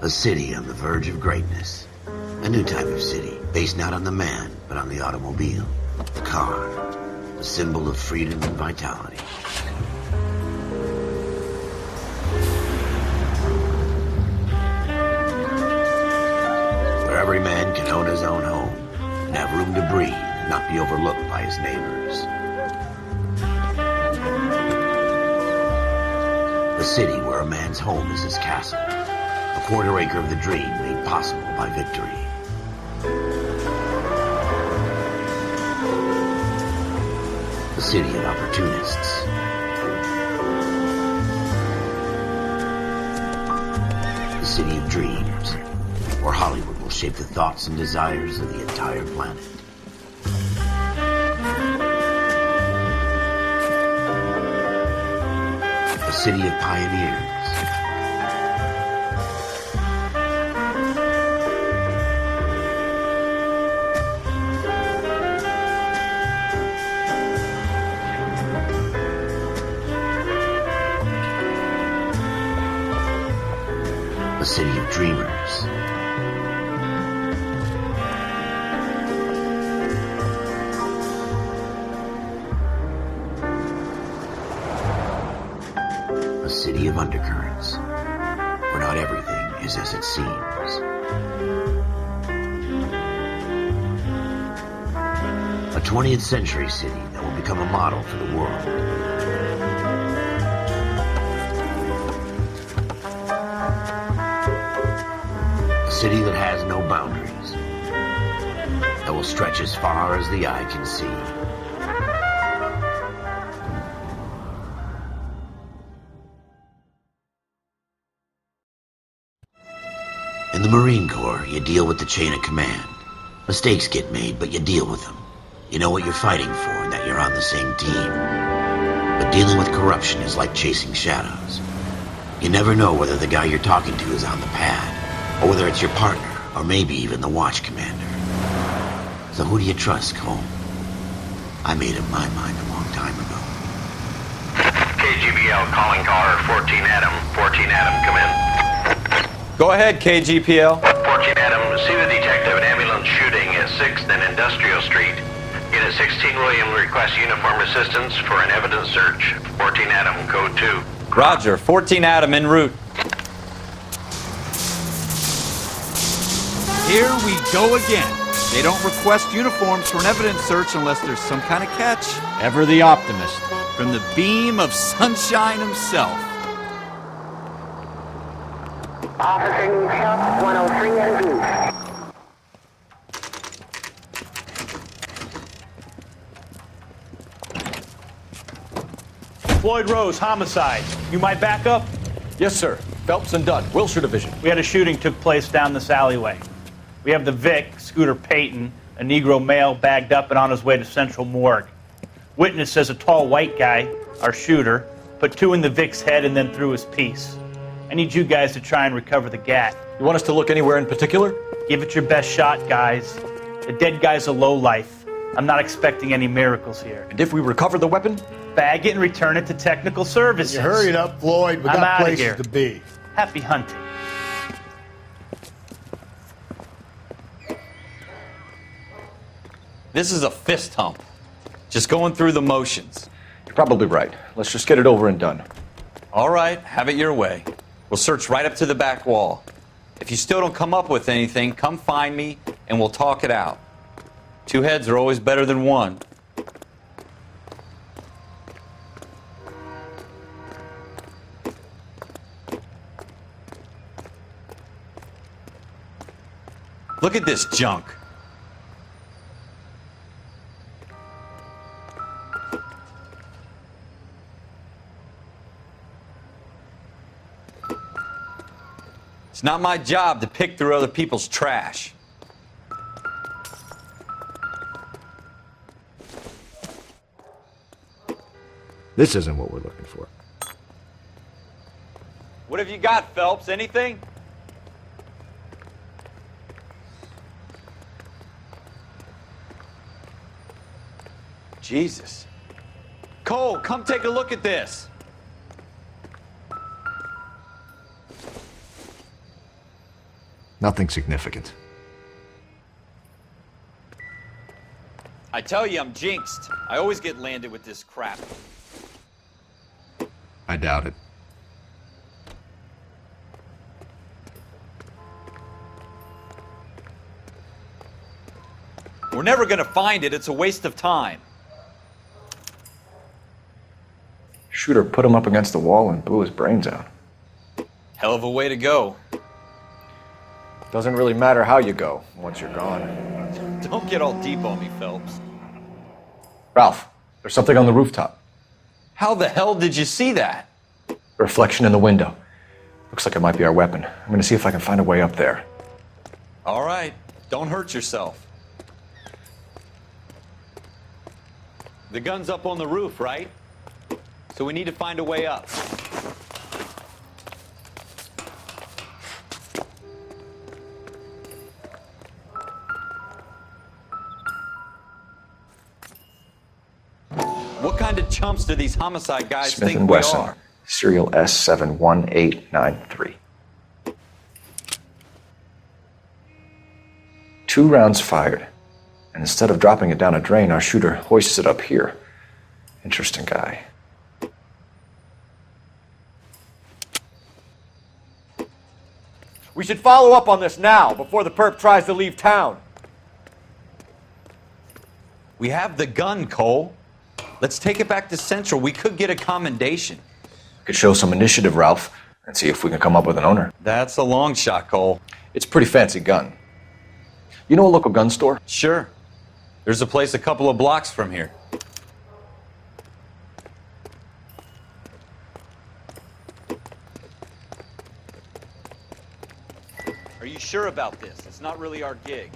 A city on the verge of greatness. A new type of city, based not on the man, but on the automobile. The car. The symbol of freedom and vitality. Where every man can own his own home, and have room to breathe, and not be overlooked by his neighbors. A city where a man's home is his castle. A quarter acre of the dream made possible by victory. A city of opportunists. A city of dreams, where Hollywood will shape the thoughts and desires of the entire planet. A city of pioneers. A city of dreamers. A city of undercurrents, where not everything is as it seems. A 20th century city that will become a model for the world. A city that has no boundaries, that will stretch as far as the eye can see. In the Marine Corps, you deal with the chain of command. Mistakes get made, but you deal with them. You know what you're fighting for and that you're on the same team. But dealing with corruption is like chasing shadows. You never know whether the guy you're talking to is on the pad, or whether it's your partner, or maybe even the watch commander. So who do you trust, Cole? I made up my mind a long time ago. KGBL calling caller 14 Adam. 14 Adam, come in. Go ahead, KGPL. 14 Adam, see the detective, an ambulance shooting at 6th and Industrial Street. Unit 16 William requests uniform assistance for an evidence search. 14 Adam, code 2. Roger, 14 Adam en route. Here we go again. They don't request uniforms for an evidence search unless there's some kind of catch. Ever the optimist. From the beam of sunshine himself. Officer needs help, 103 in view. Floyd Rose, homicide. You might back up? Yes, sir. Phelps and Dunn, Wilshire Division. We had a shooting took place down this alleyway. We have the Vic, Scooter Payton, a Negro male bagged up and on his way to Central Morgue. Witness says a tall white guy, our shooter, put 2 in the Vic's head and then threw his piece. I need you guys to try and recover the gat. You want us to look anywhere in particular? Give it your best shot, guys. The dead guy's a lowlife. I'm not expecting any miracles here. And if we recover the weapon? Bag it and return it to technical services. You hurry it up, Floyd. We I'm got outta places here. to be. Happy hunting. This is a fist hump. Just going through the motions. You're probably right. Let's just get it over and done. All right, have it your way. We'll search right up to the back wall. If you still don't come up with anything, come find me and we'll talk it out. 2 heads are always better than 1. Look at this junk. It's not my job to pick through other people's trash. This isn't what we're looking for. What have you got, Phelps? Anything? Jesus. Cole, come take a look at this. Nothing significant. I tell you, I'm jinxed. I always get landed with this crap. I doubt it. We're never gonna find it. It's a waste of time. Shooter put him up against the wall and blew his brains out. Hell of a way to go. Doesn't really matter how you go once you're gone. Don't get all deep on me, Phelps. Ralph, there's something on the rooftop. How the hell did you see that? A reflection in the window. Looks like it might be our weapon. I'm gonna see if I can find a way up there. All right, don't hurt yourself. The gun's up on the roof, right? So we need to find a way up. What kind of chumps do these homicide guys Smith think and we Wesson, are? serial S71893. 2 rounds fired. And instead of dropping it down a drain, our shooter hoists it up here. Interesting guy. We should follow up on this now, before the perp tries to leave town. We have the gun, Cole. Let's take it back to Central. We could get a commendation. Could show some initiative, Ralph, and see if we can come up with an owner. That's a long shot, Cole. It's a pretty fancy gun. You know a local gun store? Sure. There's a place a couple of blocks from here. Are you sure about this? It's not really our gig.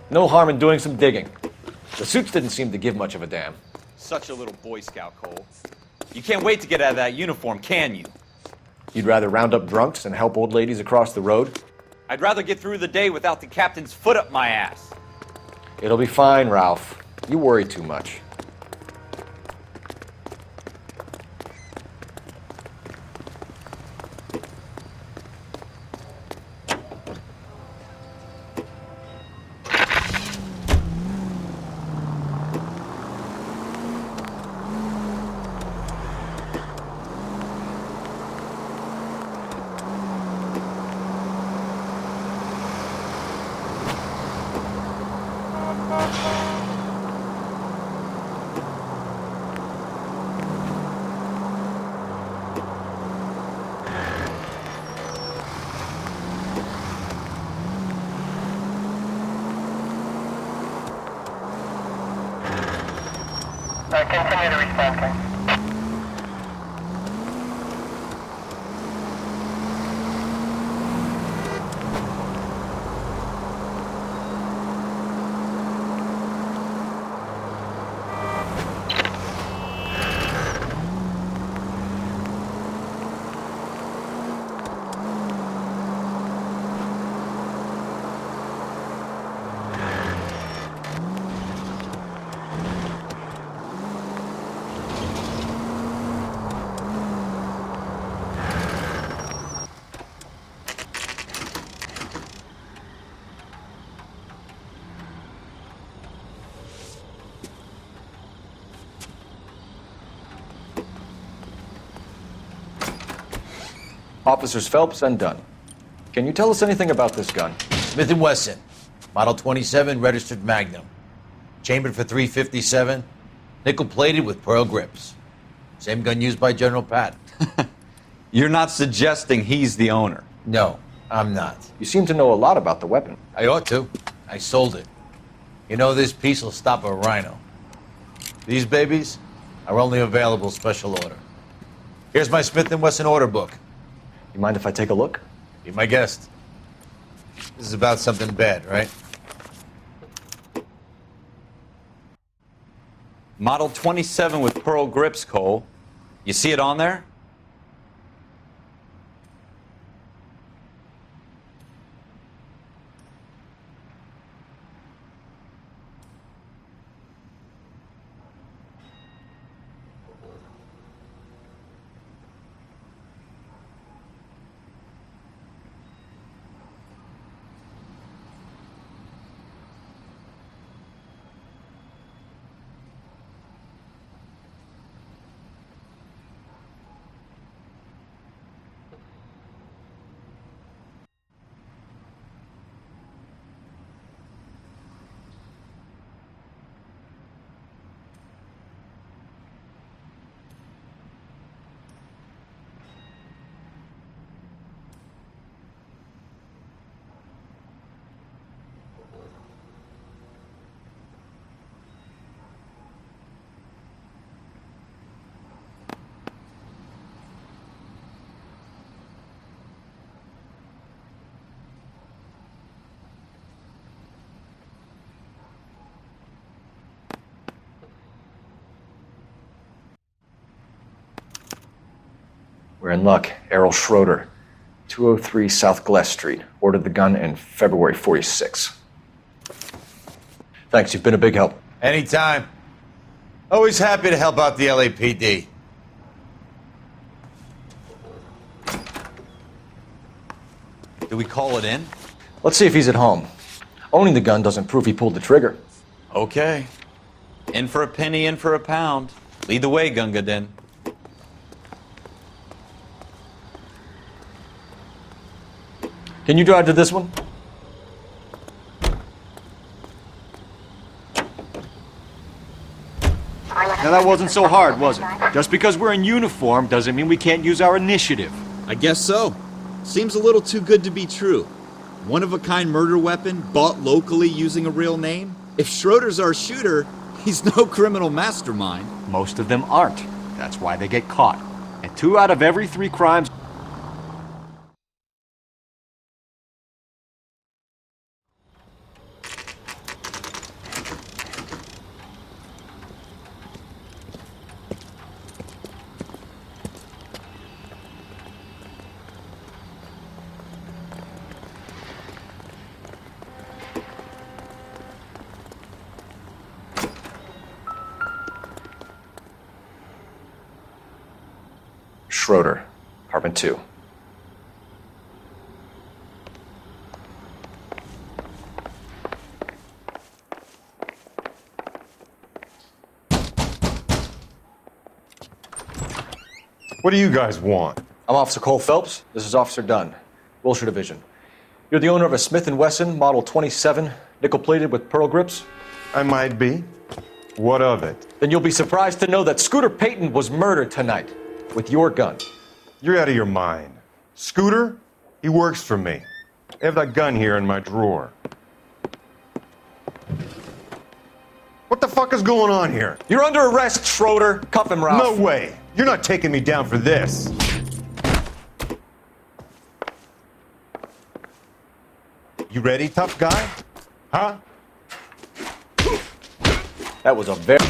No harm in doing some digging. The suits didn't seem to give much of a damn. Such a little Boy Scout, Cole. You can't wait to get out of that uniform, can you? You'd rather round up drunks than help old ladies across the road? I'd rather get through the day without the captain's foot up my ass. It'll be fine, Ralph. You worry too much. Continue to respond, King. Officers Phelps and Dunn. Can you tell us anything about this gun? Smith & Wesson, Model 27, registered Magnum. Chambered for .357, nickel-plated with pearl grips. Same gun used by General Patton. You're not suggesting he's the owner. No, I'm not. You seem to know a lot about the weapon. I ought to. I sold it. You know, this piece will stop a rhino. These babies are only available special order. Here's my Smith & Wesson order book. You mind if I take a look? Be my guest. This is about something bad, right? Model 27 with pearl grips, Cole. You see it on there? We're in luck. Errol Schroeder, 203 South Glass Street. Ordered the gun in February 46. Thanks, you've been a big help. Anytime. Always happy to help out the LAPD. Do we call it in? Let's see if he's at home. Owning the gun doesn't prove he pulled the trigger. Okay. In for a penny, in for a pound. Lead the way, Gunga Din. Can you drive to this one? Now that wasn't so hard, was it? Just because we're in uniform doesn't mean we can't use our initiative. I guess so. Seems a little too good to be true. One-of-a-kind murder weapon bought locally using a real name? If Schroeder's our shooter, he's no criminal mastermind. Most of them aren't. That's why they get caught. And 2 out of every 3 crimes... Schroeder, apartment 2. What do you guys want? I'm Officer Cole Phelps. This is Officer Dunn, Wilshire Division. You're the owner of a Smith & Wesson Model 27, nickel-plated with pearl grips? I might be. What of it? Then you'll be surprised to know that Scooter Payton was murdered tonight with your gun. You're out of your mind. Scooter? He works for me. I have that gun here in my drawer. What the fuck is going on here? You're under arrest, Schroeder. Cuff him, Ralph. No way. You're not taking me down for this. You ready, tough guy? Huh? That was a very...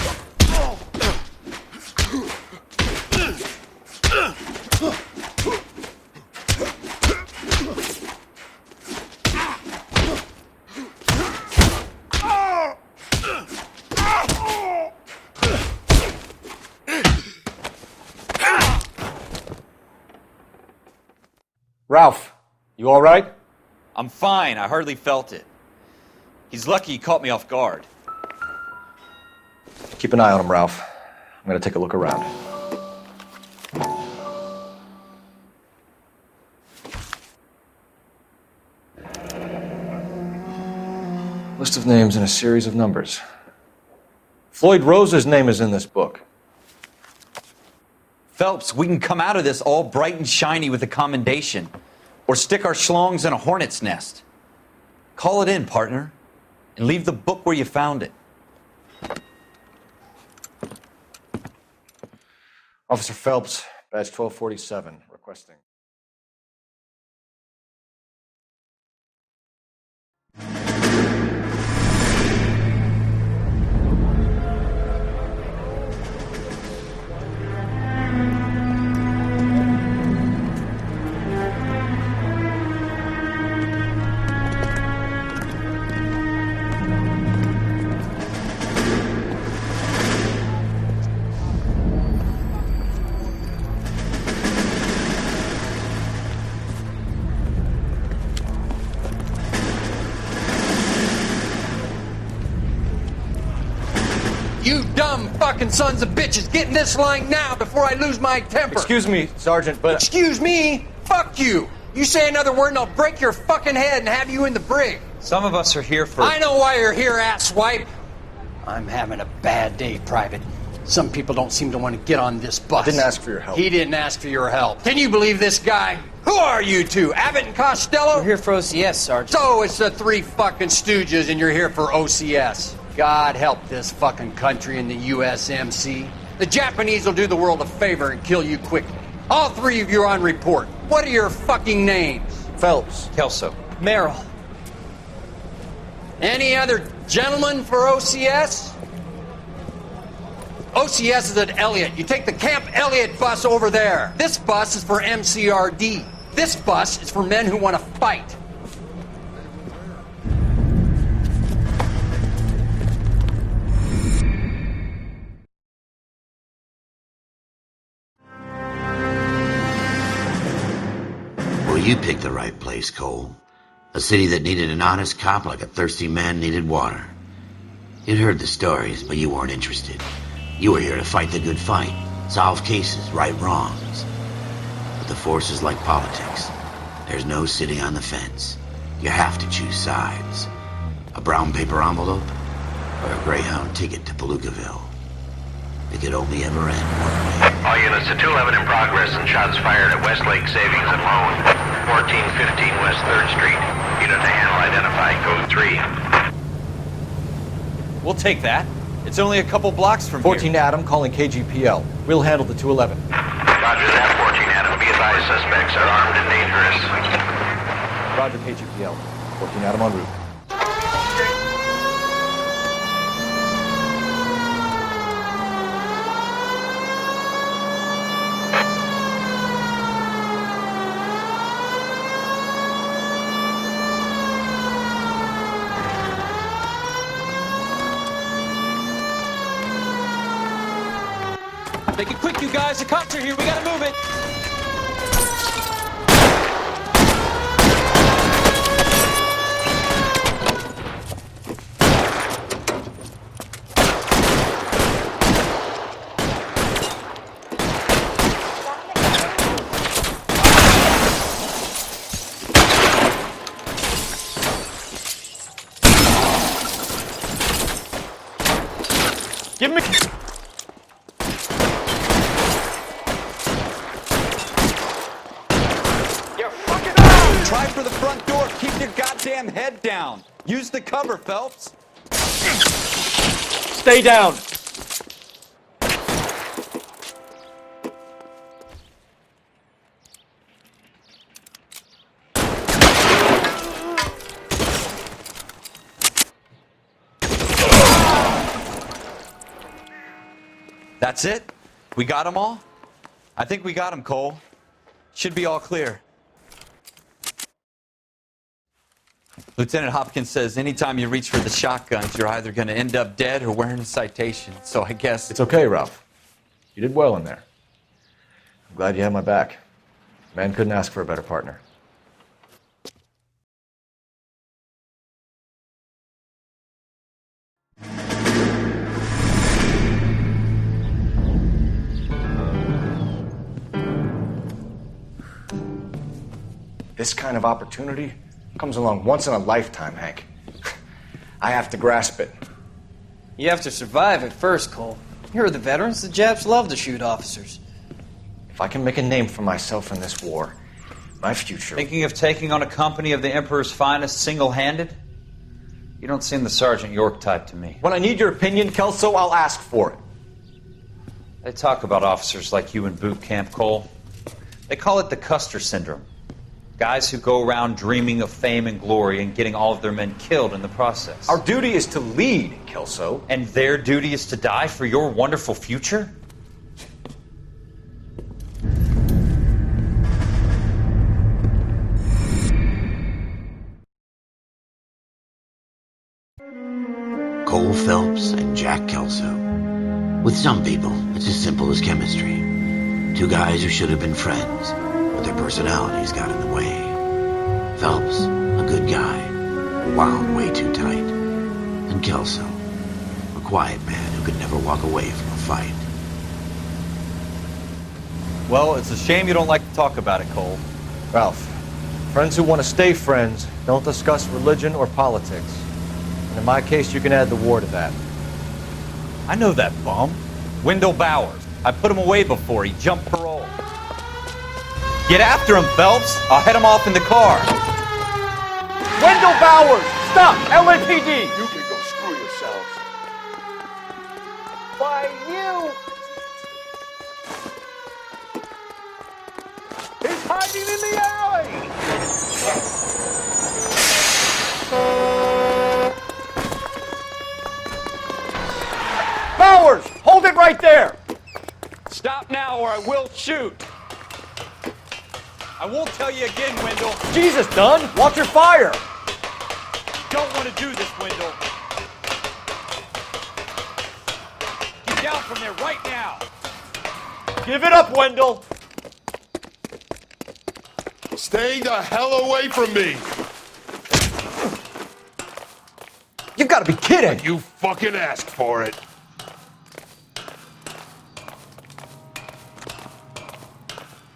Ralph, you all right? I'm fine. I hardly felt it. He's lucky he caught me off guard. Keep an eye on him, Ralph. I'm gonna take a look around. List of names and a series of numbers. Floyd Rose's name is in this book. Phelps, we can come out of this all bright and shiny with a commendation. Or stick our schlongs in a hornet's nest. Call it in, partner. And leave the book where you found it. Officer Phelps, badge 1247, requesting. You dumb fucking sons of bitches, get in this line now before I lose my temper. Excuse me, Sergeant, but... Excuse me? Fuck you. You say another word and I'll break your fucking head and have you in the brig. Some of us are here for... I know why you're here, asswipe. I'm having a bad day, Private. Some people don't seem to want to get on this bus. I didn't ask for your help. He didn't ask for your help. Can you believe this guy? Who are you two? Abbott and Costello? We're here for OCS, Sergeant. So it's the 3 fucking stooges and you're here for OCS. God help this fucking country and the USMC. The Japanese will do the world a favor and kill you quickly. All 3 of you are on report. What are your fucking names? Phelps. Kelso. Merrill. Any other gentlemen for OCS? OCS is at Elliott. You take the Camp Elliott bus over there. This bus is for MCRD. This bus is for men who want to fight. Well, you picked the right place, Cole. A city that needed an honest cop like a thirsty man needed water. You'd heard the stories, but you weren't interested. You were here to fight the good fight, solve cases, right wrongs. But the force is like politics. There's no sitting on the fence. You have to choose sides. A brown paper envelope or a Greyhound ticket to Palookaville. It could only ever end one way. All units to 211 in progress and shots fired at Westlake Savings and Loan, 1415 West 3rd Street. Unit to handle identified, code 3. We'll take that. It's only a couple blocks from 14 here. Adam calling KGPL. We'll handle the 211. Roger that, 14 Adam. Be advised, suspects are armed and dangerous. Roger KGPL. 14 Adam en route. Make it quick, you guys. The cops are here. We gotta move it. Give me... Try for the front door. Keep your goddamn head down. Use the cover, Phelps. Stay down. That's it? We got them all? I think we got them, Cole. Should be all clear. Lieutenant Hopkins says anytime you reach for the shotguns, you're either going to end up dead or wearing a citation. So I guess... It's okay, Ralph. You did well in there. I'm glad you had my back. Man couldn't ask for a better partner. This kind of opportunity comes along once in a lifetime, Hank. I have to grasp it. You have to survive at first, Cole. Here are the veterans. The Japs love to shoot officers. If I can make a name for myself in this war, my future... Thinking of taking on a company of the Emperor's finest single-handed? You don't seem the Sergeant York type to me. When I need your opinion, Kelso, I'll ask for it. They talk about officers like you in boot camp, Cole. They call it the Custer Syndrome. Guys who go around dreaming of fame and glory and getting all of their men killed in the process. Our duty is to lead, Kelso. And their duty is to die for your wonderful future? Cole Phelps and Jack Kelso. With some people, it's as simple as chemistry. Two guys who should have been friends, but their personalities got in the way. Phelps, a good guy, wound way too tight. And Kelso, a quiet man who could never walk away from a fight. Well, it's a shame you don't like to talk about it, Cole. Ralph, friends who want to stay friends don't discuss religion or politics. And in my case, you can add the war to that. I know that bum. Wendell Bowers. I put him away before. He jumped parole. Get after him, Phelps. I'll head him off in the car. Wendell Bowers! Stop! LAPD! You can go screw yourselves. Why, you... He's hiding in the alley! Bowers! Hold it right right there! Stop now or I will shoot. I won't tell you again, Wendell. Jesus, Dunn! Watch your fire! Don't want to do this, Wendell. Get down from there right now. Give it up, Wendell! Stay the hell away from me! You've got to be kidding! You fucking asked for it.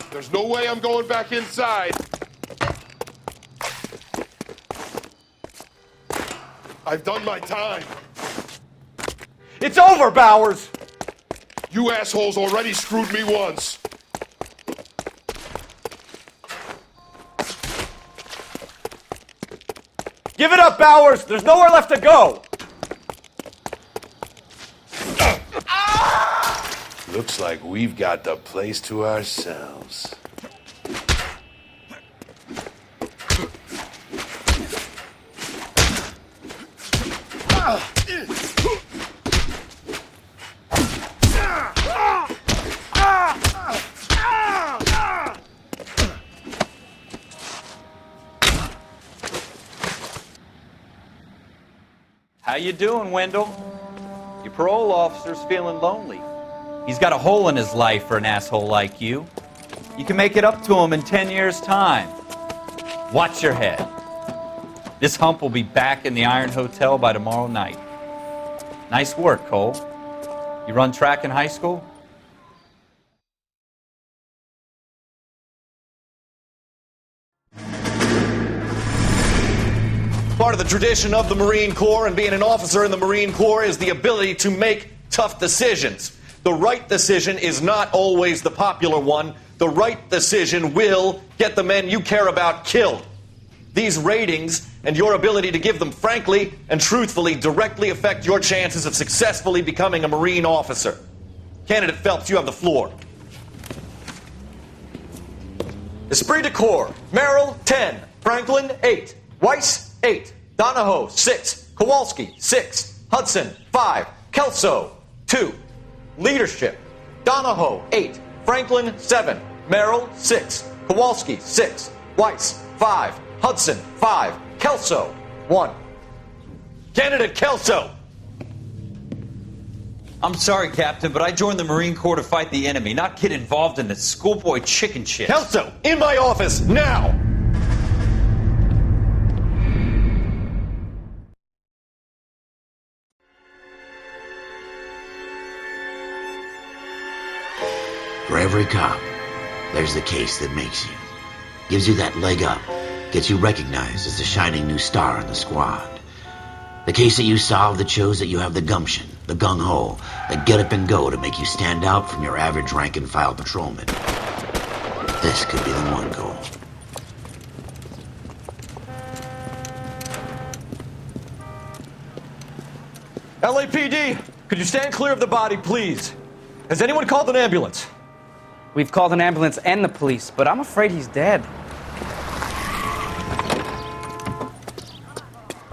There's no way I'm going back inside. I've done my time. It's over, Bowers! You assholes already screwed me once. Give it up, Bowers! There's nowhere left to go! Looks like we've got the place to ourselves. How you doing, Wendell? Your parole officer's feeling lonely. He's got a hole in his life for an asshole like you. You can make it up to him in 10 years' time. Watch your head. This hump will be back in the Iron Hotel by tomorrow night. Nice work, Cole. You run track in high school? Part of the tradition of the Marine Corps and being an officer in the Marine Corps is the ability to make tough decisions. The right decision is not always the popular one. The right decision will get the men you care about killed. These ratings and your ability to give them frankly and truthfully directly affect your chances of successfully becoming a Marine officer. Candidate Phelps, you have the floor. Esprit de Corps, Merrill, 10. Franklin, 8. Weiss, 8. Donahoe, 6. Kowalski, 6. Hudson, 5. Kelso, 2. Leadership, Donahoe, 8. Franklin, 7. Merrill, 6. Kowalski, 6. Weiss, 5. Hudson, 5. Kelso, 1. Candidate Kelso! I'm sorry, Captain, but I joined the Marine Corps to fight the enemy, not get involved in this schoolboy chicken shit. Kelso, in my office, now! For every cop, there's the case that makes you. Gives you that leg up. Gets you recognized as the shining new star in the squad. The case that you solve that shows that you have the gumption, the gung-ho, the get up and go to make you stand out from your average rank-and-file patrolman. This could be the one goal. LAPD, could you stand clear of the body, please? Has anyone called an ambulance? We've called an ambulance and the police, but I'm afraid he's dead.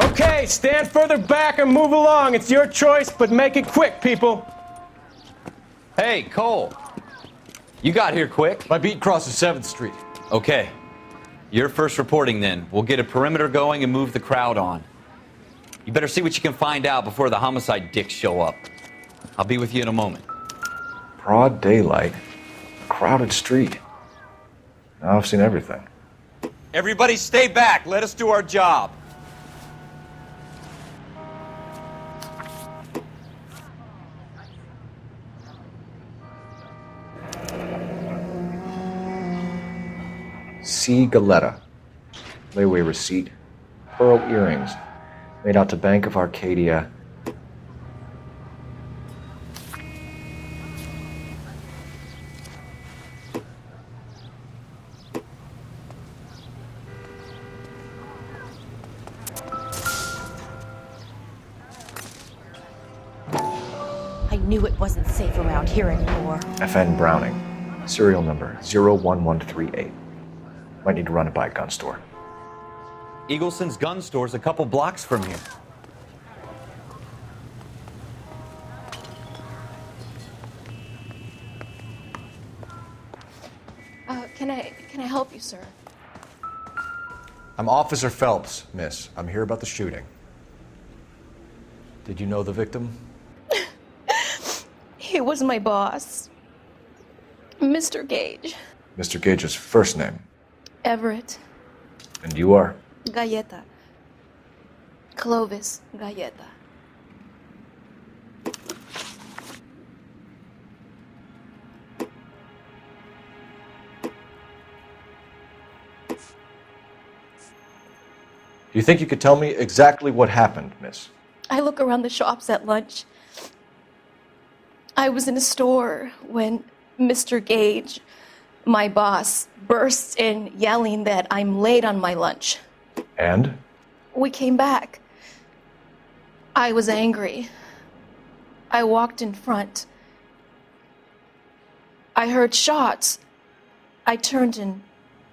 Okay, stand further back and move along. It's your choice, but make it quick, people. Hey, Cole. You got here quick. My beat crosses 7th Street. Okay. You're first reporting then. We'll get a perimeter going and move the crowd on. You better see what you can find out before the homicide dicks show up. I'll be with you in a moment. Broad daylight. Crowded street. Now I've seen everything. Everybody stay back. Let us do our job. C. Galetta. Layaway receipt. Pearl earrings. Made out to Bank of Arcadia. I knew it wasn't safe around here anymore. FN Browning. Serial number 01138. Might need to run it by a gun store. Eagleson's gun store's a couple blocks from here. Can I help you, sir? I'm Officer Phelps, miss. I'm here about the shooting. Did you know the victim? He was my boss, Mr. Gage. Mr. Gage's first name. Everett. And you are? Galleta. Clovis Galleta. Do you think you could tell me exactly what happened, miss? I look around the shops at lunch. I was in a store when Mr. Gage, my boss, bursts in yelling that I'm late on my lunch. And? We came back. I was angry. I walked in front. I heard shots. I turned and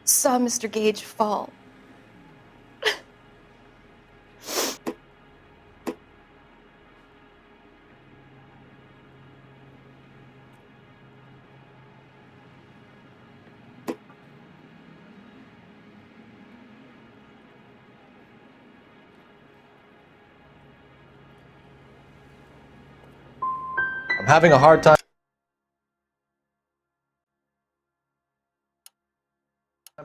saw Mr. Gage fall. I'm having a hard time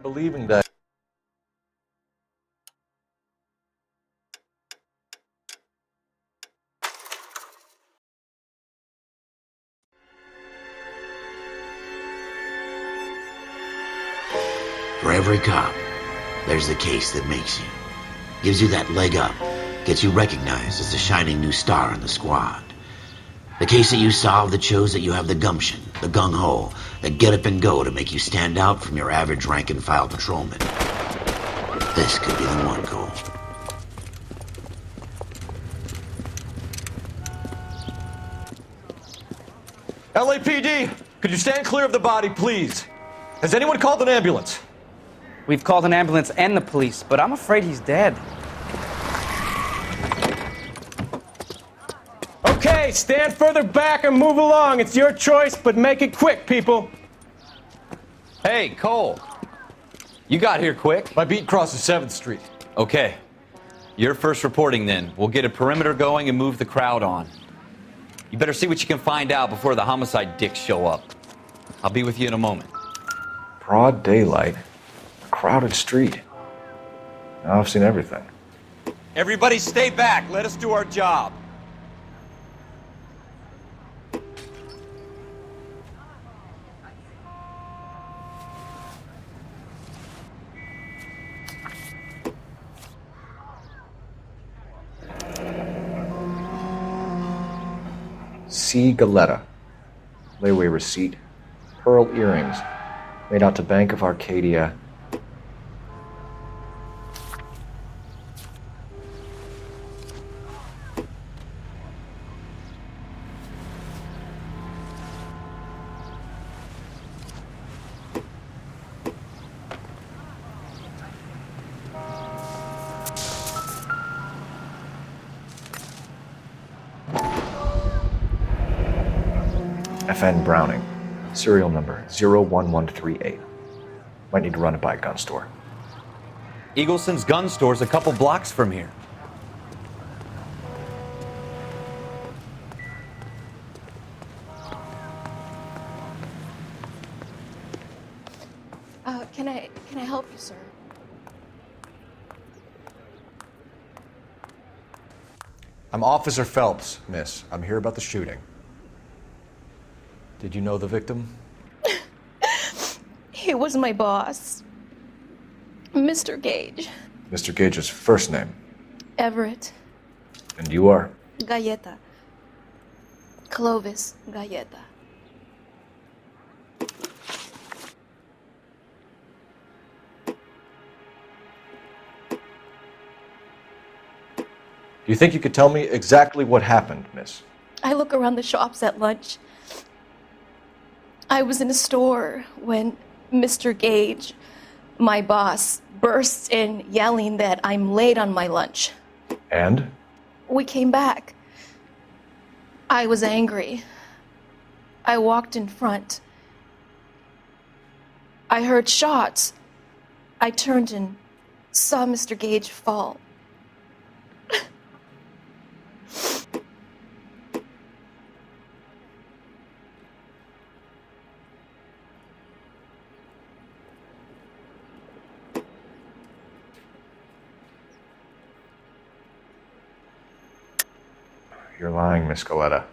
believing that. For every cop, there's the case that makes you. Gives you that leg up. Gets you recognized as the shining new star in the squad. The case that you solve that shows that you have the gumption, the gung-ho, the get up and go to make you stand out from your average rank-and-file patrolman. This could be the one, Cole. LAPD, could you stand clear of the body, please? Has anyone called an ambulance? We've called an ambulance and the police, but I'm afraid he's dead. Okay, stand further back and move along. It's your choice, but make it quick, people. Hey, Cole. You got here quick. My beat crosses 7th Street. Okay. You're first reporting then. We'll get a perimeter going and move the crowd on. You better see what you can find out before the homicide dicks show up. I'll be with you in a moment. Broad daylight. A crowded street. Now I've seen everything. Everybody stay back. Let us do our job. C. Galletta. Layaway receipt. Pearl earrings. Made out to Bank of Arcadia. FN Browning. Serial number 01138. Might need to run it by a gun store. Eagleson's gun store's a couple blocks from here. Can I help you, sir? I'm Officer Phelps, miss. I'm here about the shooting. Did you know the victim? He was my boss, Mr. Gage. Mr. Gage's first name. Everett. And you are? Galleta. Clovis Galleta. Do you think you could tell me exactly what happened, miss? I look around the shops at lunch. I was in a store when Mr. Gage, my boss, bursts in yelling that I'm late on my lunch. And? We came back. I was angry. I walked in front. I heard shots. I turned and saw Mr. Gage fall. You're lying, Miss Coletta.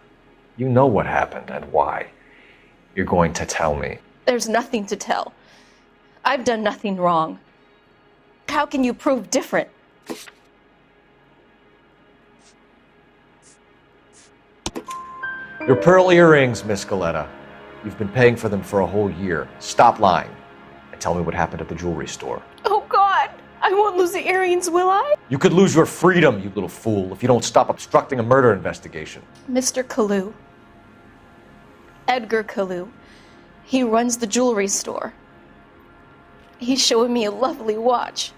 You know what happened and why. You're going to tell me. There's nothing to tell. I've done nothing wrong. How can you prove different? Your pearl earrings, Miss Coletta. You've been paying for them for a whole year. Stop lying and tell me what happened at the jewelry store. Oh, God! I won't lose the earrings, will I? You could lose your freedom, you little fool, if you don't stop obstructing a murder investigation. Mr. Kalu. Edgar Kalu. He runs the jewelry store. He's showing me a lovely watch.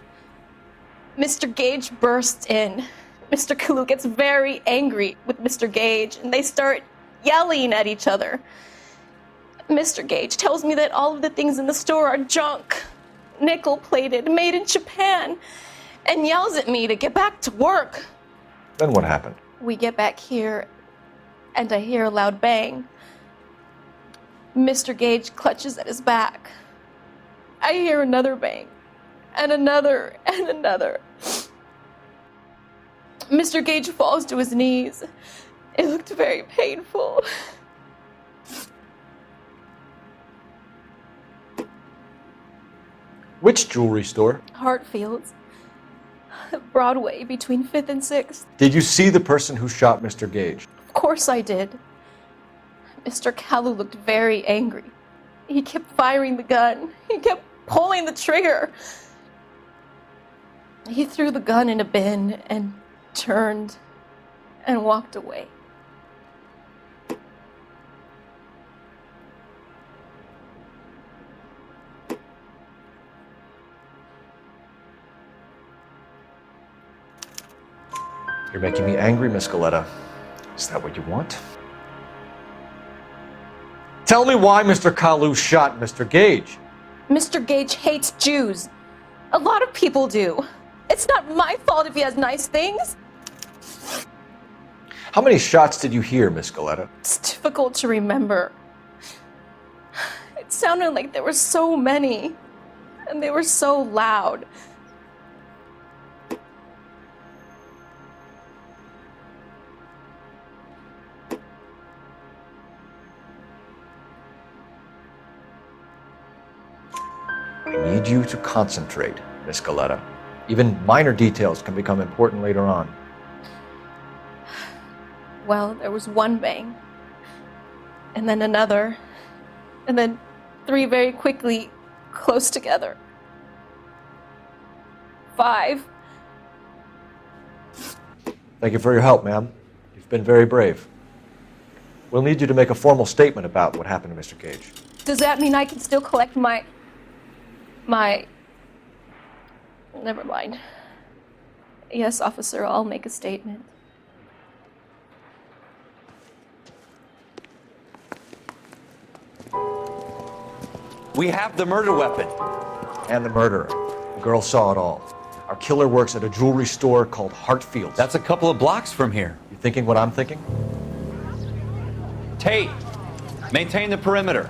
Mr. Gage bursts in. Mr. Kalu gets very angry with Mr. Gage, and they start yelling at each other. Mr. Gage tells me that all of the things in the store are junk, nickel-plated, made in Japan, and yells at me to get back to work. Then what happened? We get back here, and I hear a loud bang. Mr. Gage clutches at his back. I hear another bang, and another, and another. Mr. Gage falls to his knees. It looked very painful. Which jewelry store? Hartfield's. Broadway, between 5th and 6th. Did you see the person who shot Mr. Gage? Of course I did. Mr. Kalu looked very angry. He kept firing the gun. He kept pulling the trigger. He threw the gun in a bin and turned and walked away. You're making me angry, Miss Coletta. Is that what you want? Tell me why Mr. Kalu shot Mr. Gage. Mr. Gage hates Jews. A lot of people do. It's not my fault if he has nice things. How many shots did you hear, Miss Coletta? It's difficult to remember. It sounded like there were so many, and they were so loud. I need you to concentrate, Miss Coletta. Even minor details can become important later on. Well, there was one bang, and then another, and then 3 very quickly, close together. 5. Thank you for your help, ma'am. You've been very brave. We'll need you to make a formal statement about what happened to Mr. Gage. Does that mean I can still collect my... Never mind. Yes, officer, I'll make a statement. We have the murder weapon. And the murderer. The girl saw it all. Our killer works at a jewelry store called Hartfield's. That's a couple of blocks from here. You thinking what I'm thinking? Tate, maintain the perimeter.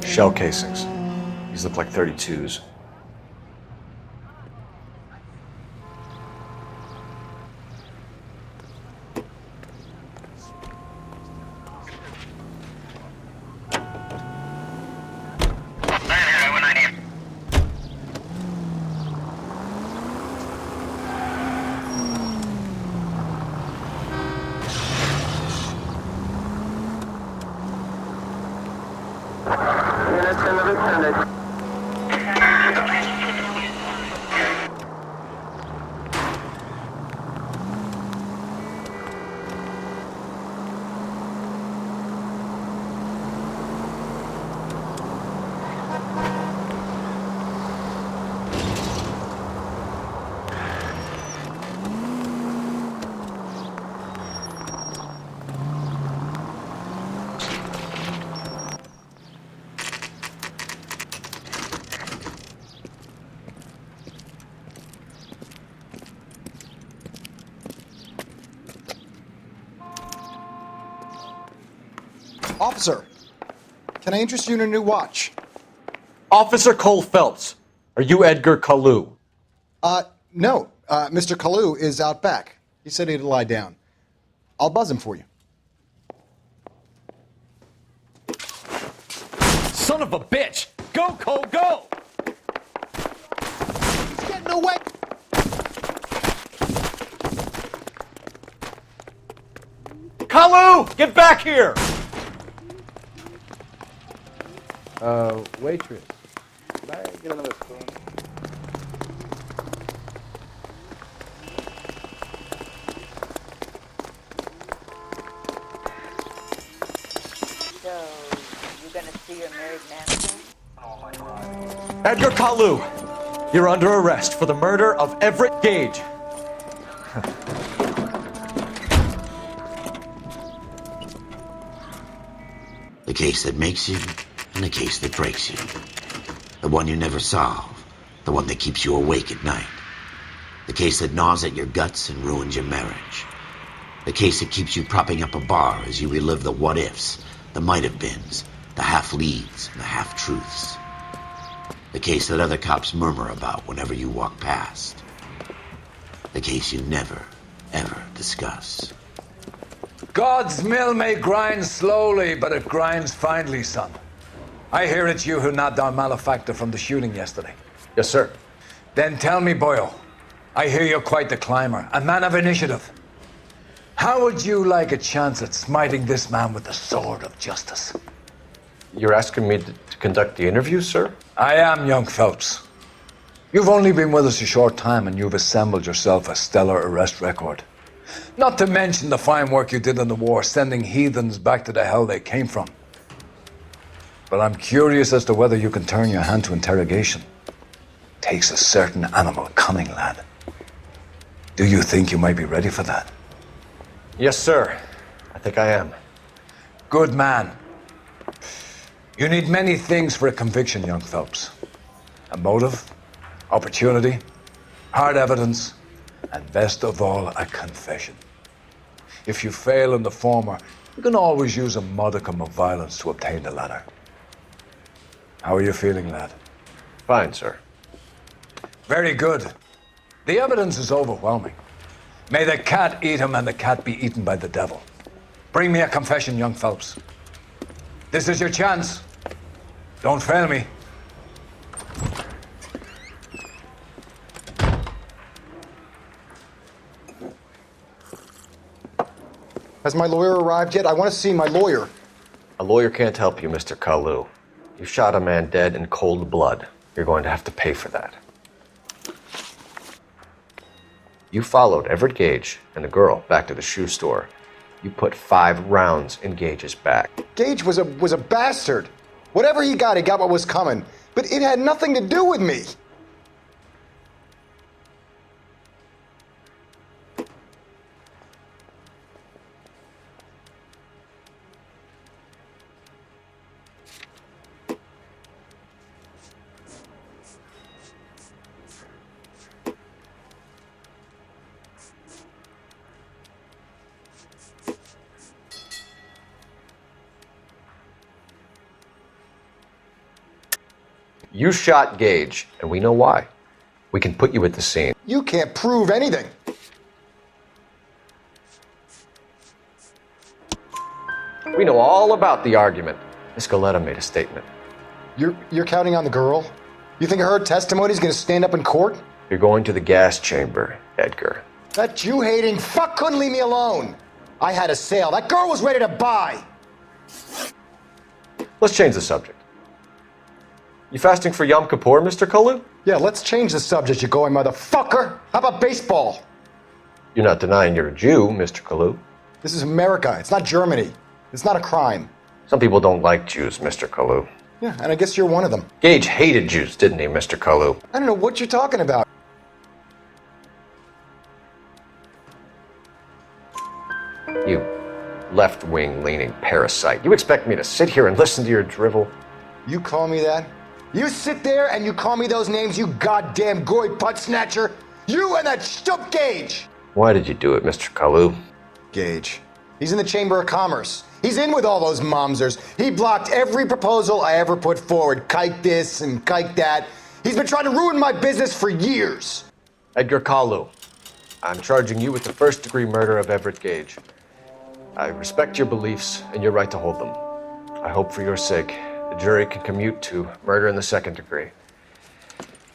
Shell casings. These look like 32s. Officer, can I interest you in a new watch? Officer Cole Phelps, are you Edgar Kalu? No. Mr. Kalu is out back. He said he'd lie down. I'll buzz him for you. Son of a bitch! Go, Cole, go! He's getting away! Kalu! Get back here! Waitress. Can I get another spoon? So, you gonna see your married man soon? Edgar Kalu, you're under arrest for the murder of Everett Gage. The case that makes you, and the case that breaks you. The one you never solve. The one that keeps you awake at night. The case that gnaws at your guts and ruins your marriage. The case that keeps you propping up a bar as you relive the what-ifs, the might-have-beens, the half-leads, and the half-truths. The case that other cops murmur about whenever you walk past. The case you never, ever discuss. God's mill may grind slowly, but it grinds finely, son. I hear it's you who nabbed our malefactor from the shooting yesterday. Yes, sir. Then tell me, Boyle, I hear you're quite the climber, a man of initiative. How would you like a chance at smiting this man with the sword of justice? You're asking me to conduct the interview, sir? I am, young Phelps. You've only been with us a short time and you've assembled yourself a stellar arrest record. Not to mention the fine work you did in the war, sending heathens back to the hell they came from. But I'm curious as to whether you can turn your hand to interrogation. Takes a certain animal cunning, lad. Do you think you might be ready for that? Yes, sir. I think I am. Good man. You need many things for a conviction, young Phelps. A motive, opportunity, hard evidence, and best of all, a confession. If you fail in the former, you can always use a modicum of violence to obtain the latter. How are you feeling, lad? Fine, sir. Very good. The evidence is overwhelming. May the cat eat him and the cat be eaten by the devil. Bring me a confession, young Phelps. This is your chance. Don't fail me. Has my lawyer arrived yet? I want to see my lawyer. A lawyer can't help you, Mr. Kalu. You shot a man dead in cold blood. You're going to have to pay for that. You followed Everett Gage and the girl back to the shoe store. You put 5 rounds in Gage's back. Gage was a bastard. Whatever he got what was coming. But it had nothing to do with me. You shot Gage, and we know why. We can put you at the scene. You can't prove anything. We know all about the argument. Miss Goleta made a statement. You're counting on the girl? You think her testimony's gonna stand up in court? You're going to the gas chamber, Edgar. That Jew-hating fuck couldn't leave me alone. I had a sale. That girl was ready to buy. Let's change the subject. You fasting for Yom Kippur, Mr. Kalu? Yeah, let's change the subject, you going motherfucker. How about baseball? You're not denying you're a Jew, Mr. Kalu. This is America. It's not Germany. It's not a crime. Some people don't like Jews, Mr. Kalu. Yeah, and I guess you're one of them. Gage hated Jews, didn't he, Mr. Kalu? I don't know what you're talking about. You left-wing leaning parasite. You expect me to sit here and listen to your drivel? You call me that? You sit there and you call me those names, you goddamn goy putt snatcher? You and that stup Gage! Why did you do it, Mr. Kalu? Gage. He's in the Chamber of Commerce. He's in with all those momsers. He blocked every proposal I ever put forward. Kike this and kike that. He's been trying to ruin my business for years. Edgar Kalu, I'm charging you with the first-degree murder of Everett Gage. I respect your beliefs and your right to hold them. I hope for your sake the jury can commute to murder in the second degree.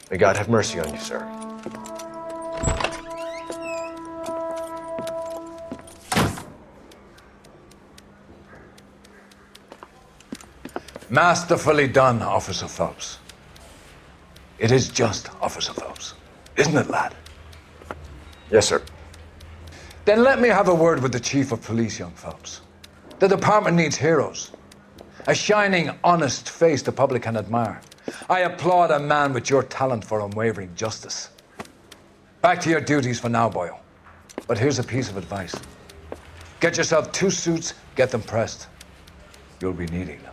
May God have mercy on you, sir. Masterfully done, Officer Phelps. It is just, Officer Phelps. Isn't it, lad? Yes, sir. Then let me have a word with the Chief of Police, young Phelps. The department needs heroes. A shining, honest face the public can admire. I applaud a man with your talent for unwavering justice. Back to your duties for now, boyo. But here's a piece of advice. Get yourself 2 suits, get them pressed. You'll be needing them.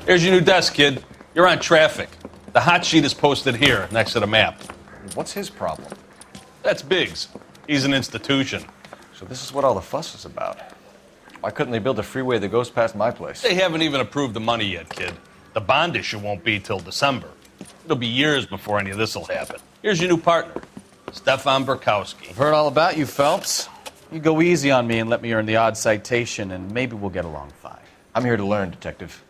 Here's your new desk, kid. You're on traffic. The hot sheet is posted here, next to the map. What's his problem? That's Biggs. He's an institution. So this is what all the fuss is about. Why couldn't they build a freeway that goes past my place? They haven't even approved the money yet, kid. The bond issue won't be till December. It'll be years before any of this will happen. Here's your new partner, Stefan Burkowski. I've heard all about you, Phelps. You go easy on me and let me earn the odd citation, and maybe we'll get along fine. I'm here to learn, Detective.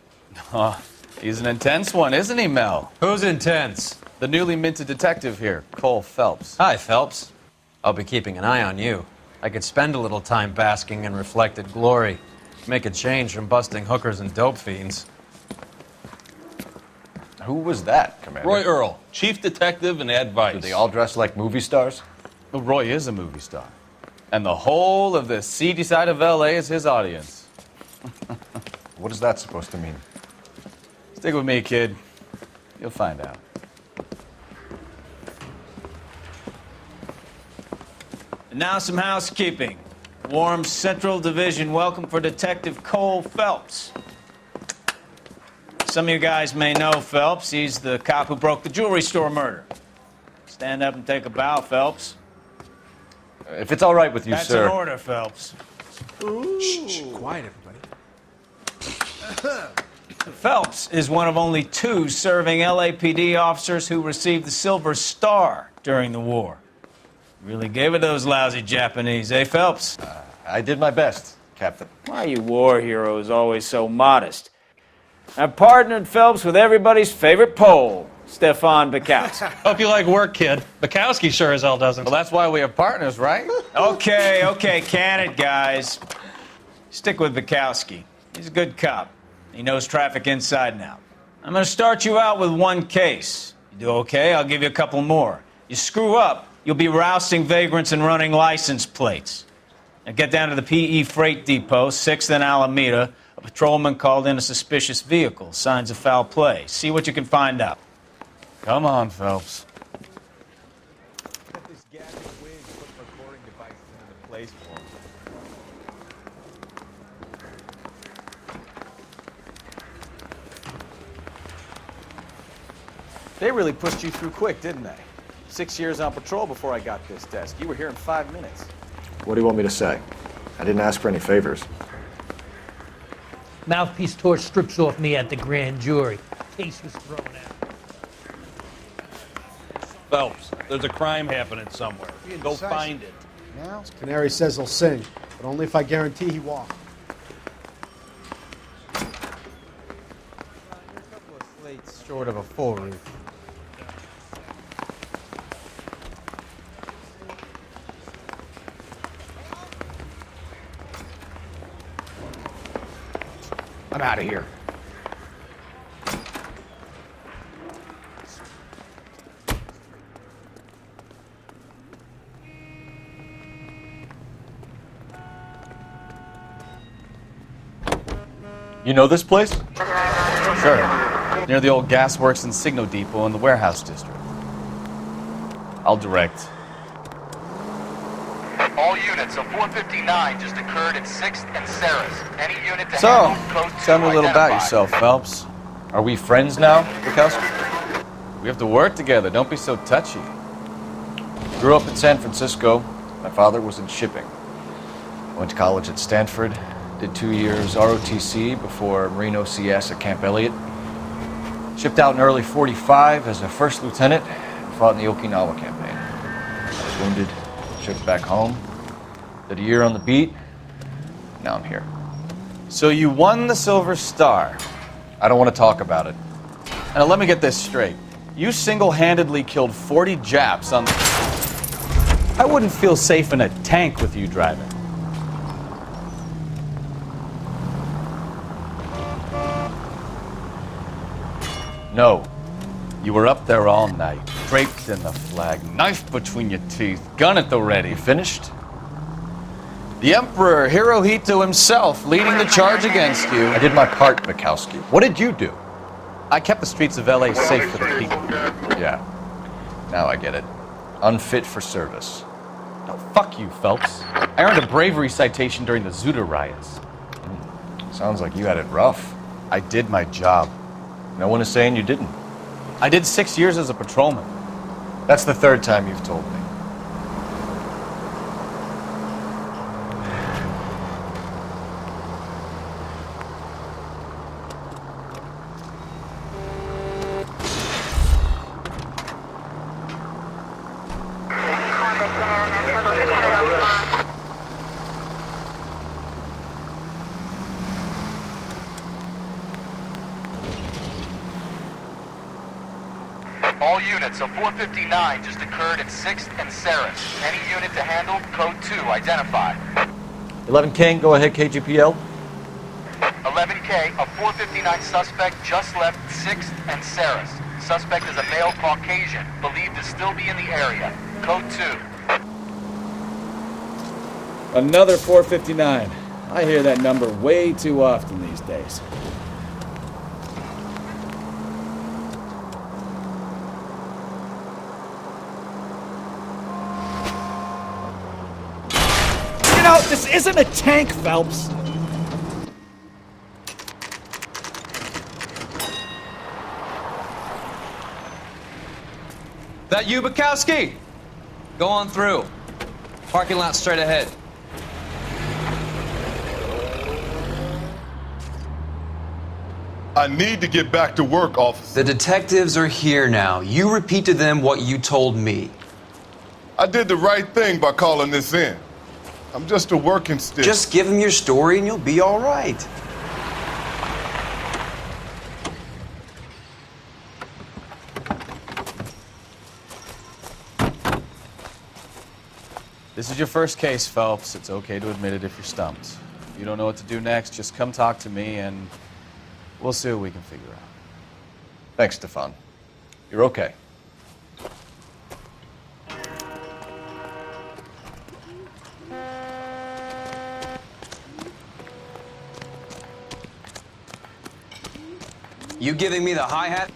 Oh, he's an intense one, isn't he, Mel? Who's intense? The newly minted detective here, Cole Phelps. Hi, Phelps. I'll be keeping an eye on you. I could spend a little time basking in reflected glory. Make a change from busting hookers and dope fiends. Who was that, Commander? Roy Earl, chief detective and advice. Do they all dress like movie stars? Well, Roy is a movie star. And the whole of the seedy side of L.A. is his audience. What is that supposed to mean? Stick with me, kid. You'll find out. And now some housekeeping. Warm Central Division welcome for Detective Cole Phelps. Some of you guys may know Phelps. He's the cop who broke the jewelry store murder. Stand up and take a bow, Phelps. If it's all right with you, That's sir. That's an order, Phelps. Shh, quiet, everybody. Phelps is one of only 2 serving LAPD officers who received the Silver Star during the war. Really gave it those lousy Japanese, eh, Phelps? I did my best, Captain. Why are you war heroes always so modest? I've partnered Phelps with everybody's favorite Pole, Stefan Bukowski. Hope you like work, kid. Bukowski sure as hell doesn't. Well, that's why we have partners, right? Okay, can it, guys. Stick with Bukowski. He's a good cop. He knows traffic inside and out. I'm going to start you out with 1 case. You do okay, I'll give you a couple more. You screw up, you'll be rousting vagrants and running license plates. Now get down to the PE Freight Depot, 6th and Alameda. A patrolman called in a suspicious vehicle. Signs of foul play. See what you can find out. Come on, Phelps. Get this gadget wig, put recording devices into place for him. They really pushed you through quick, didn't they? 6 years on patrol before I got this desk. You were here in 5 minutes. What do you want me to say? I didn't ask for any favors. Mouthpiece tore strips off me at the grand jury. Case was thrown out. Phelps, there's a crime happening somewhere. Go find it. Now, Canary says he'll sing, but only if I guarantee he walks. You're a couple of slates short of a full roof. I'm out of here. You know this place? Sure. Near the old gas works and Signo Depot in the warehouse district. I'll direct. All units, a 459 just occurred at 6th and Sarah's. Any unit to So, handle code 2 tell me a little about identified. yourself, Phelps. Are we friends now, Bukowski? We have to work together. Don't be so touchy. Grew up in San Francisco. My father was in shipping. Went to college at Stanford. Did 2 years ROTC before Marine OCS at Camp Elliott. Shipped out in early '45 as a first lieutenant and fought in the Okinawa campaign. I was wounded, shipped back home. Did a year on the beat. Now I'm here. So you won the Silver Star. I don't want to talk about it. Now let me get this straight. You single-handedly killed 40 Japs on the... I wouldn't feel safe in a tank with you driving. No. You were up there all night, draped in the flag, knife between your teeth, gun at the ready. Finished? The Emperor Hirohito himself leading the charge against you. I did my part, Bukowski. What did you do? I kept the streets of LA safe for the people. Yeah. Now I get it. Unfit for service. No, fuck you, Phelps. I earned a bravery citation during the Zuda riots. Sounds like you had it rough. I did my job. No one is saying you didn't. I did 6 years as a patrolman. That's the third time you've told me. All units, a 459 just occurred at 6th and Sarah's. Any unit to handle code 2 identified. 11 King, go ahead, KGPL. 11K, a 459 suspect just left 6th and Sarah's. Suspect is a male Caucasian, believed to still be in the area. Code 2. Another 459. I hear that number way too often these days. You know, this isn't a tank, Phelps. That you, Bukowski? Go on through. Parking lot straight ahead. I need to get back to work, officer. The detectives are here now. You repeat to them what you told me. I did the right thing by calling this in. I'm just a working stick. Just give them your story and you'll be all right. This is your first case, Phelps. It's okay to admit it if you're stumped. If you don't know what to do next, just come talk to me and we'll see what we can figure out. Thanks, Stefan. You're okay. You giving me the hi-hat?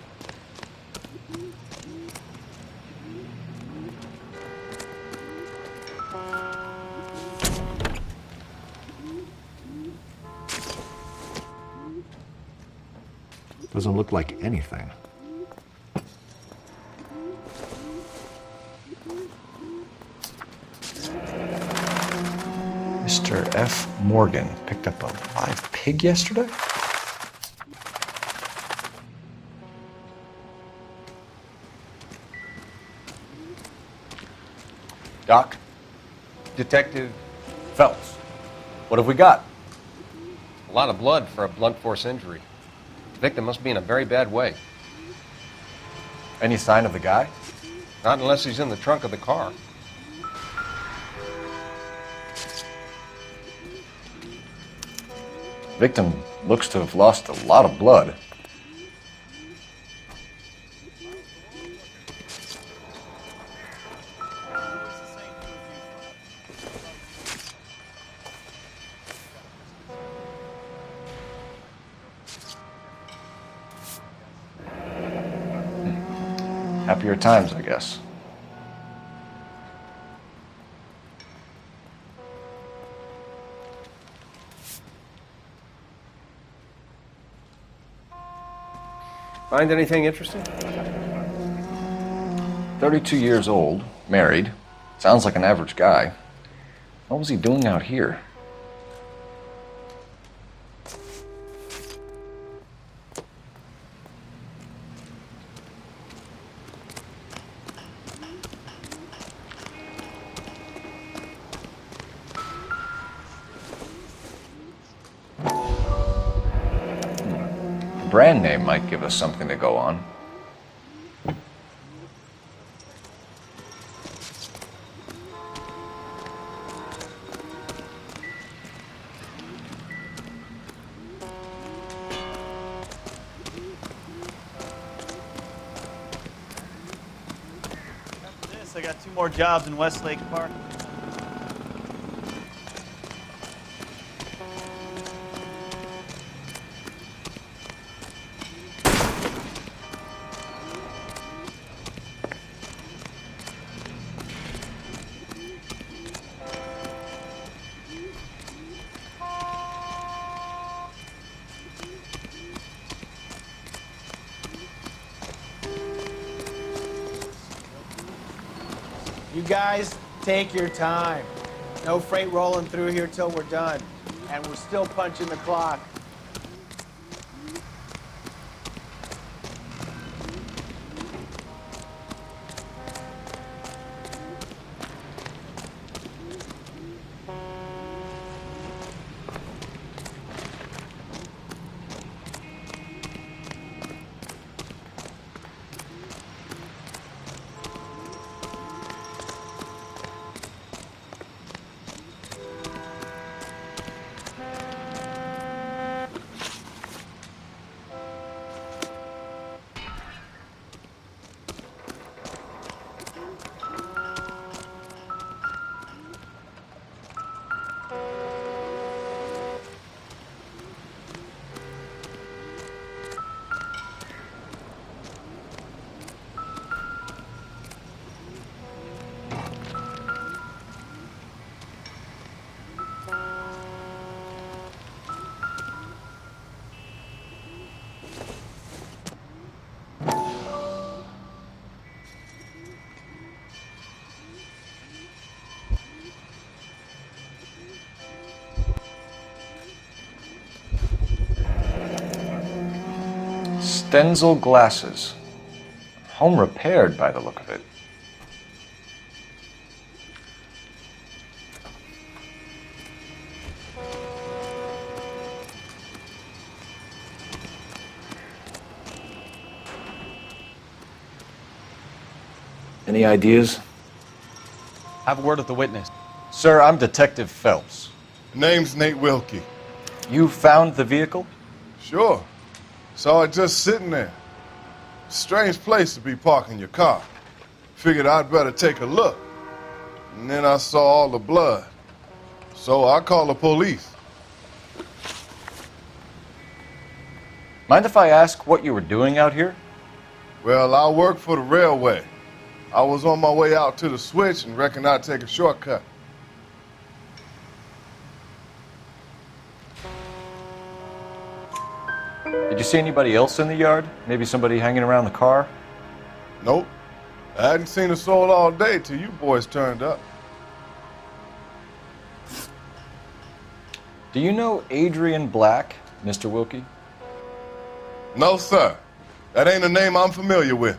Doesn't look like anything. Mr. F. Morgan picked up a live pig yesterday? Doc? Detective Phelps. What have we got? a lot of blood for a blunt force injury. The victim must be in a very bad way. Any sign of the guy? Not unless he's in the trunk of the car. Victim Looks to have lost a lot of blood. Happier times, I guess. Find anything interesting? 32 years old, married. Sounds like an average guy. What was he doing out here? Brand name might give us something to go on. After this, I got 2 more jobs in Westlake Park. You guys, take your time. No freight rolling through here till we're done. And we're still punching the clock. Stenzel glasses. Home repaired by the look of it. Any ideas? Have a word with the witness. Sir, I'm Detective Phelps. Name's Nate Wilkie. You found the vehicle? Sure. Saw it just sitting there. Strange place to be parking your car. Figured I'd better take a look. And then I saw all the blood. So I called the police. Mind if I ask what you were doing out here? Well, I work for the railway. I was on my way out to the switch and reckoned I'd take a shortcut. Did you see anybody else in the yard? Maybe somebody hanging around the car? Nope. I hadn't seen a soul all day till you boys turned up. Do you know Adrian Black, Mr. Wilkie? No, sir. That ain't a name I'm familiar with.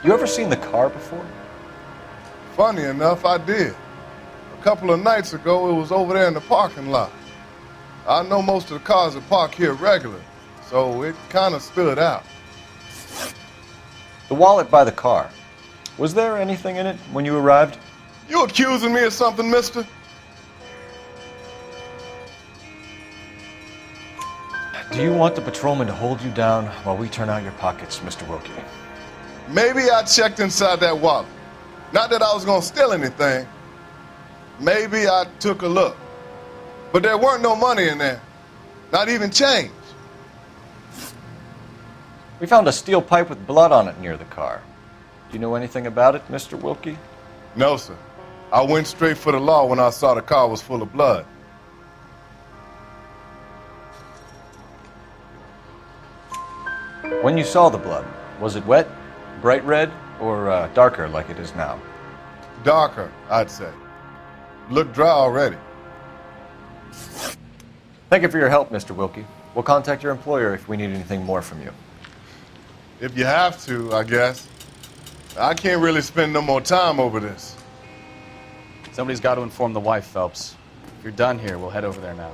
You ever seen the car before? Funny enough, I did. A couple of nights ago, it was over there in the parking lot. I know most of the cars that park here regular, so it kind of stood out. The wallet by the car. Was there anything in it when you arrived? You accusing me of something, mister? Do you want the patrolman to hold you down while we turn out your pockets, Mr. Wilkie? Maybe I checked inside that wallet. Not that I was gonna steal anything. Maybe I took a look. But there weren't no money in there. Not even change. We found a steel pipe with blood on it near the car. Do you know anything about it, Mr. Wilkie? No, sir. I went straight for the law when I saw the car was full of blood. When you saw the blood, was it wet, bright red, or darker like it is now? Darker, I'd say. Looked dry already. Thank you for your help, Mr. Wilkie. We'll contact your employer if we need anything more from you. If you have to, I guess. I can't really spend no more time over this. Somebody's got to inform the wife, Phelps. If you're done here, we'll head over there now.